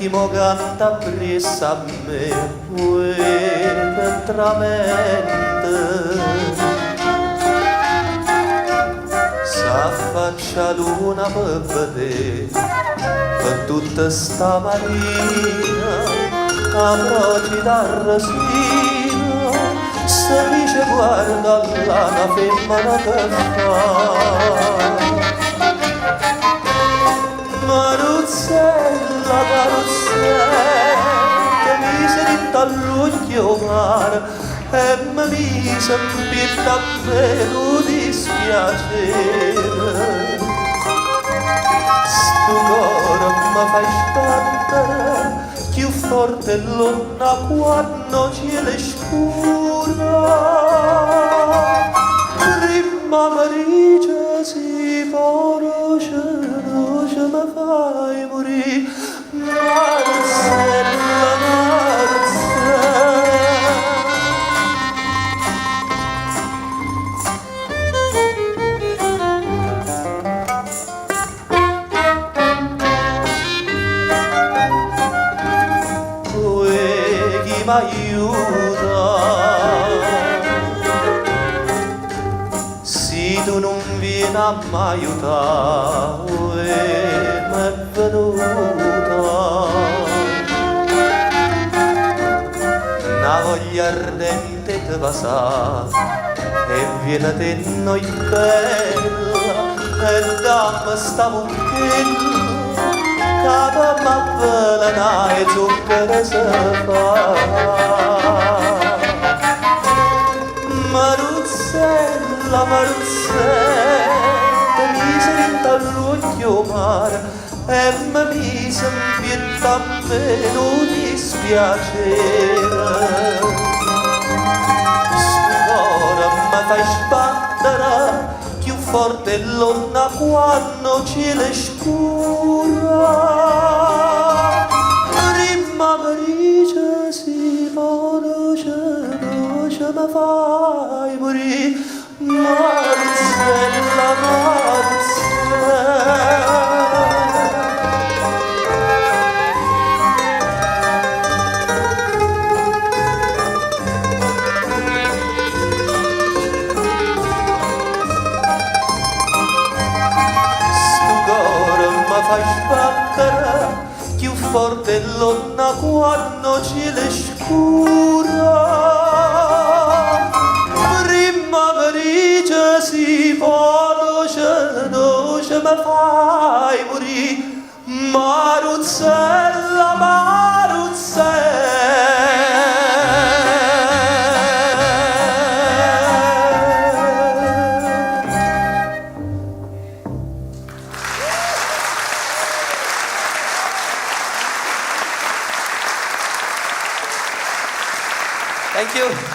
chi mo canta presso a me veramente s'affaccia l'una per vedere per tutta sta marina approcci dal resino se dice guarda là una femmina che fa Maruzzella, che mi sento all'occhio mare e mi mise un davvero dispiacere. Sto cuore mi fai sbattere più forte l'onna quando cielo è scuro. Prima mi dice si conosce me fai morire Marzella, chi m'aiuta se tu non vieni a m'aiutare m'è venuta una voglia ardente di passare e viene te noi bella e dammi sta mucchella che m'avvelena e zucchero si fa Maruzzella, mi sento all'occhio mare e mi mise un pietà meno dispiacere. Ora mi fai sbattere più forte l'onna quando cielo è scura. Prima mi dice si conosce mi fai morire Marzella, sto cuore mi fai sbattere più forte l'onna quando cielo è scura. Si conosce, mi fai morire Maruzzella, Thank you.